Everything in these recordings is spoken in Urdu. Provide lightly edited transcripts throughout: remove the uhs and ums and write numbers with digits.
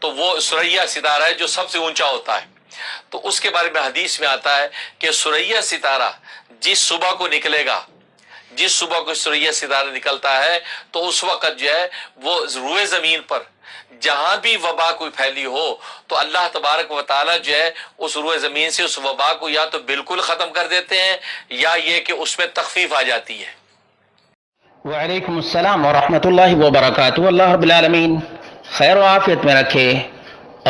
تو وہ ثریا ستارہ ہے جو سب سے اونچا ہوتا ہے. تو اس کے بارے میں حدیث میں آتا ہے کہ ثریا ستارہ جس صبح کو نکلے گا، جس صبح کو ثریا ستارہ نکلتا ہے تو اس وقت جو ہے وہ روئے زمین پر جہاں بھی وبا کوئی پھیلی ہو تو اللہ تبارک و تعالی جو ہے اس روئے زمین سے اس وبا کو یا تو بالکل ختم کر دیتے ہیں یا یہ کہ اس میں تخفیف آ جاتی ہے. وعلیکم السلام ورحمۃ اللہ وبرکاتہ. اللہ رب العالمین خیر و عافیت میں رکھے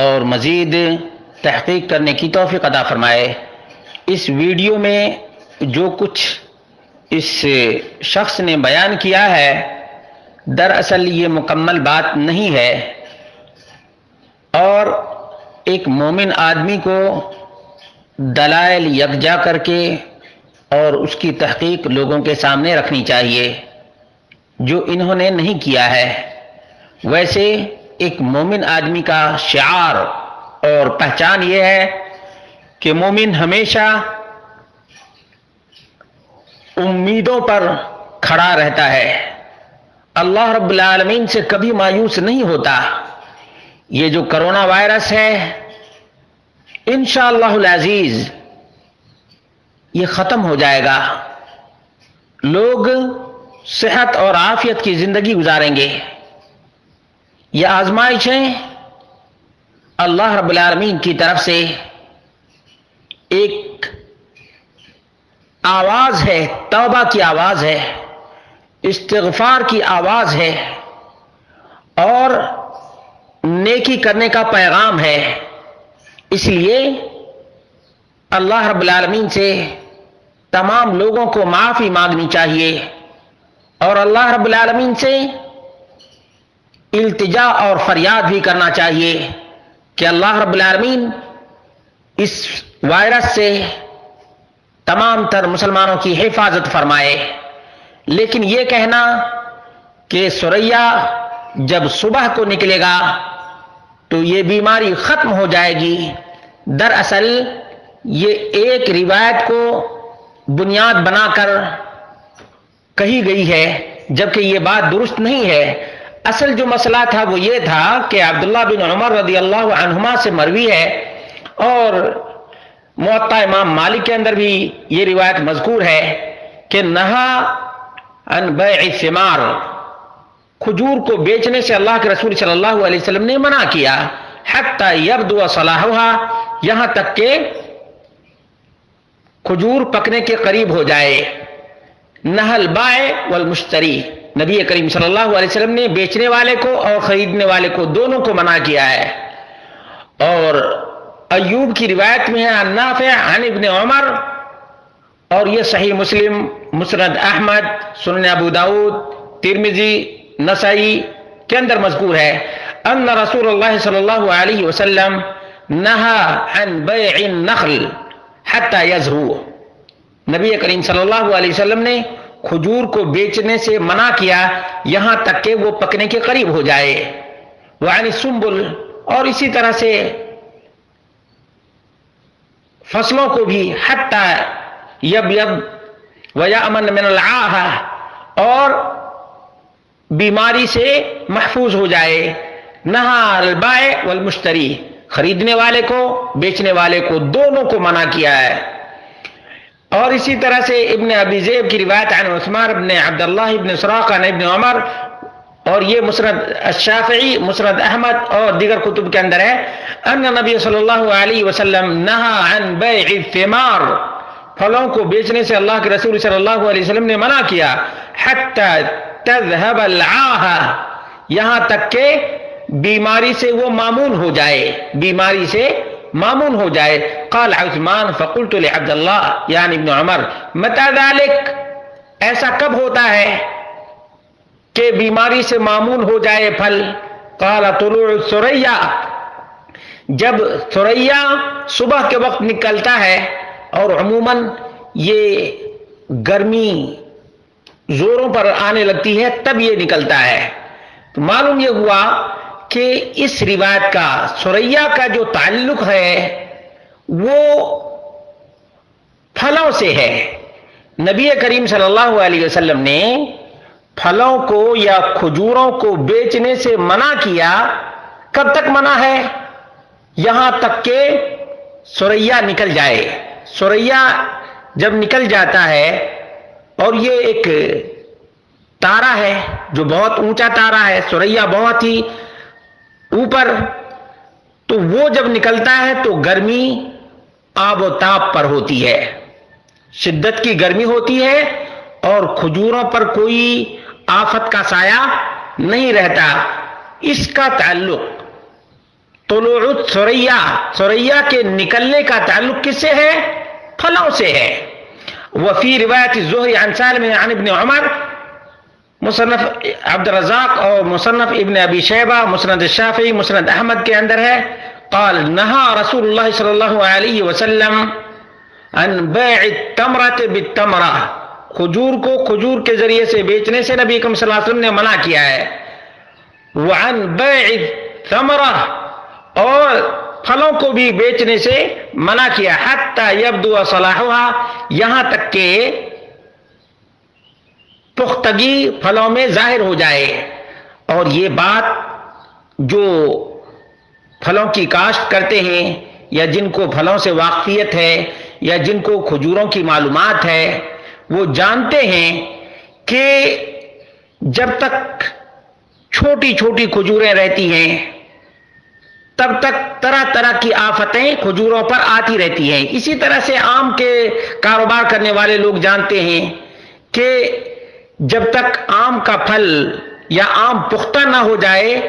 اور مزید تحقیق کرنے کی توفیق عطا فرمائے. اس ویڈیو میں جو کچھ اس شخص نے بیان کیا ہے دراصل یہ مکمل بات نہیں ہے، اور ایک مومن آدمی کو دلائل یکجا کر کے اور اس کی تحقیق لوگوں کے سامنے رکھنی چاہیے، جو انہوں نے نہیں کیا ہے. ویسے ایک مومن آدمی کا شعار اور پہچان یہ ہے کہ مومن ہمیشہ امیدوں پر کھڑا رہتا ہے، اللہ رب العالمین سے کبھی مایوس نہیں ہوتا. یہ جو کرونا وائرس ہے انشاءاللہ العزیز یہ ختم ہو جائے گا، لوگ صحت اور عافیت کی زندگی گزاریں گے. یہ آزمائشیں اللہ رب العالمین کی طرف سے ایک آواز ہے، توبہ کی آواز ہے، استغفار کی آواز ہے اور نیکی کرنے کا پیغام ہے. اس لیے اللہ رب العالمین سے تمام لوگوں کو معافی مانگنی چاہیے اور اللہ رب العالمین سے التجا اور فریاد بھی کرنا چاہیے کہ اللہ رب العالمین اس وائرس سے تمام تر مسلمانوں کی حفاظت فرمائے. لیکن یہ کہنا کہ ثریا جب صبح کو نکلے گا تو یہ بیماری ختم ہو جائے گی، دراصل یہ ایک روایت کو بنیاد بنا کر کہی گئی ہے، جبکہ یہ بات درست نہیں ہے. اصل جو مسئلہ تھا وہ یہ تھا کہ عبداللہ بن عمر رضی اللہ عنہما سے مروی ہے اور موطا امام مالک کے اندر بھی یہ روایت مذکور ہے کہ نہا عن بیع الثمار، کھجور کو بیچنے سے اللہ کے رسول صلی اللہ علیہ وسلم نے منع کیا، حتی یبدو صلاحها، یہاں تک کہ کھجور پکنے کے قریب ہو جائے. نہا البائع والمشتری، نبی کریم صلی اللہ علیہ وسلم نے بیچنے والے کو اور خریدنے والے کو دونوں کو منع کیا ہے. اور ایوب کی روایت میں ہے عن نافع عن ابن عمر، اور یہ صحیح مسلم، مسند احمد، سنن ابو داود، ترمذی، نسائی کے اندر مذکور ہے ان رسول اللہ صلی اللہ علیہ وسلم نہا عن بیع النخل حتی یزہو، نبی کریم صلی اللہ علیہ وسلم نے کھجور کو بیچنے سے منع کیا یہاں تک کہ وہ پکنے کے قریب ہو جائے. وعن السنبل، اور اسی طرح سے فصلوں کو بھی حتی یبیض ویأمن من العاہہ، اور بیماری سے محفوظ ہو جائے. نہا البائع والمشتری، خریدنے والے کو بیچنے والے کو دونوں کو منع کیا ہے. اور اسی طرح سے ابن ابی ذئب کی روایت عن عثمان بن عبداللہ بن سراقہ عن ابن عمر، اور یہ مسند الشافعی، مسند احمد اور دیگر کتب کے اندر ہے ان نبی صلی اللہ علیہ وسلم نہا عن بیع الثمار، پھلوں کو بیچنے سے اللہ کے رسول صلی اللہ علیہ وسلم نے منع کیا حتی تذهب العاہہ، یہاں تک کہ بیماری سے وہ معمون ہو جائے، بیماری سے معمون ہو جائے. قال عثمان فقلت لعبد اللہ یعنی ابن عمر متى ذلك، ایسا کب ہوتا ہے کہ بیماری سے معمون ہو جائے پھل؟ قال طلوع الثریا، جب ثریا صبح کے وقت نکلتا ہے، اور عموماً یہ گرمی زوروں پر آنے لگتی ہے تب یہ نکلتا ہے. تو معلوم یہ ہوا کہ اس روایت کا ثریا کا جو تعلق ہے وہ پھلوں سے ہے. نبی کریم صلی اللہ علیہ وسلم نے پھلوں کو یا کھجوروں کو بیچنے سے منع کیا کب تک منع ہے؟ یہاں تک کہ سریا نکل جائے. سریا جب نکل جاتا ہے، اور یہ ایک تارا ہے جو بہت اونچا تارا ہے، سریا بہت ہی اوپر، تو وہ جب نکلتا ہے تو گرمی آب و تاب پر ہوتی ہے، شدت کی گرمی ہوتی ہے، اور کھجوروں پر کوئی آفت کا سایہ نہیں رہتا. اس کا تعلق طلوع الثریا، ثریا کے نکلنے کا تعلق کس سے ہے؟ پھلوں سے ہے. وفی روایت الزہری عن سالم عن ابن عمر، مصنف عبد الرزاق اور مصنف ابن ابی شیبہ، مسند الشافعی، مسند احمد کے اندر ہے، قال نہا رسول اللہ صلی اللہ علیہ وسلم عن بیع التمرۃ بالتمرہ، کھجور کو کھجور کے ذریعے سے بیچنے سے نبی اکرم صلی اللہ علیہ وسلم نے منع کیا ہے. وعن بیع الثمرہ، اور پھلوں کو بھی بیچنے سے منع کیا. حتی یبدو صلاحها، یہاں تک کہ پختگی پھلوں میں ظاہر ہو جائے. اور یہ بات جو پھلوں کی کاشت کرتے ہیں، یا جن کو پھلوں سے واقفیت ہے، یا جن کو کھجوروں کی معلومات ہے، وہ جانتے ہیں کہ جب تک چھوٹی چھوٹی کھجوریں رہتی ہیں تب تک طرح طرح کی آفتیں کھجوروں پر آتی رہتی ہیں. اسی طرح سے آم کے کاروبار کرنے والے لوگ جانتے ہیں کہ جب تک آم کا پھل یا آم پختہ نہ ہو جائے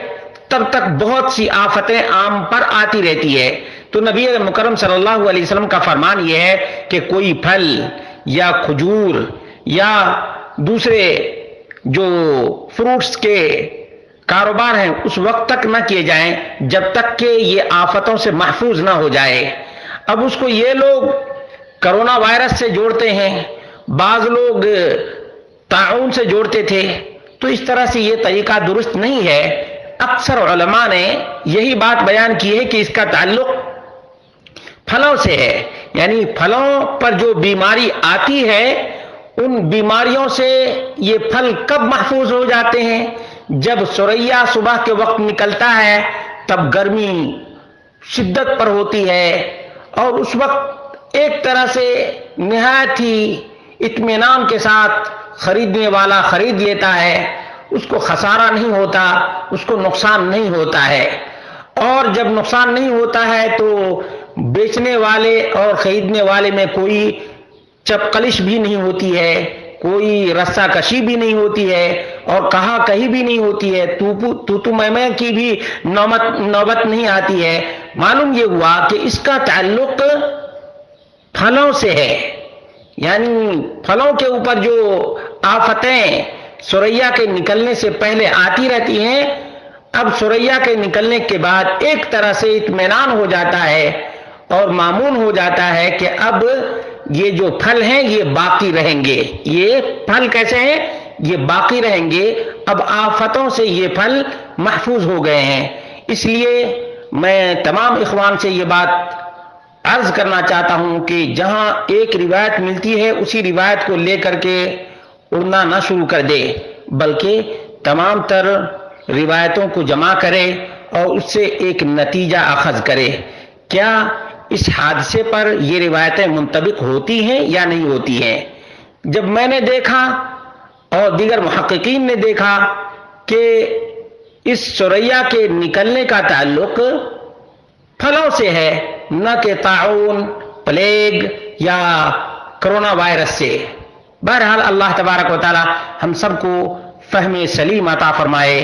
تب تک بہت سی آفتیں آم پر آتی رہتی ہے. تو نبی مکرم صلی اللہ علیہ وسلم کا فرمان یہ ہے کہ کوئی پھل یا کھجور یا دوسرے جو فروٹس کے کاروبار ہیں اس وقت تک نہ کیے جائیں جب تک کہ یہ آفتوں سے محفوظ نہ ہو جائے. اب اس کو یہ لوگ کرونا وائرس سے جوڑتے ہیں، بعض لوگ طاعون سے جوڑتے تھے، تو اس طرح سے یہ طریقہ درست نہیں ہے. اکثر علماء نے یہی بات بیان کی ہے کہ اس کا تعلق پھلوں سے ہے، یعنی پھلوں پر جو بیماری آتی ہے ان بیماریوں سے یہ پھل کب محفوظ ہو جاتے ہیں؟ جب سریا صبح کے وقت نکلتا ہے تب گرمی شدت پر ہوتی ہے، اور اس وقت ایک طرح سے نہایت ہی اطمینان کے ساتھ خریدنے والا خرید لیتا ہے، اس کو خسارہ نہیں ہوتا، اس کو نقصان نہیں ہوتا ہے. اور جب نقصان نہیں ہوتا ہے تو بیچنے والے اور خریدنے والے میں کوئی چپقلش بھی نہیں ہوتی ہے، کوئی رسہ کشی بھی نہیں ہوتی ہے، اور کہا کہیں بھی نہیں ہوتی ہے، تو میں کی بھی نوبت نہیں آتی ہے. معلوم یہ ہوا کہ اس کا تعلق پھلوں سے ہے، یعنی پھلوں کے اوپر جو آفتیں سریا کے نکلنے سے پہلے آتی رہتی ہیں، اب سریا کے نکلنے کے بعد ایک طرح سے اطمینان ہو جاتا ہے اور معمول ہو جاتا ہے کہ اب یہ جو پھل ہیں یہ باقی رہیں گے. یہ پھل کیسے ہیں؟ یہ باقی رہیں گے، اب آفتوں سے یہ پھل محفوظ ہو گئے ہیں. اس لیے میں تمام اخوان سے یہ بات عرض کرنا چاہتا ہوں کہ جہاں ایک روایت ملتی ہے اسی روایت کو لے کر کے اڑنا نہ شروع کر دے، بلکہ تمام تر روایتوں کو جمع کرے اور اس سے ایک نتیجہ اخذ کرے. کیا اس حادثے پر یہ روایتیں منطبق ہوتی ہیں یا نہیں ہوتی ہیں؟ جب میں نے دیکھا اور دیگر محققین نے دیکھا کہ اس سریا کے نکلنے کا تعلق پھلوں سے ہے، نہ کہ طاعون، پلیگ یا کرونا وائرس سے. بہرحال اللہ تبارک و تعالی ہم سب کو فہم سلیم عطا فرمائے.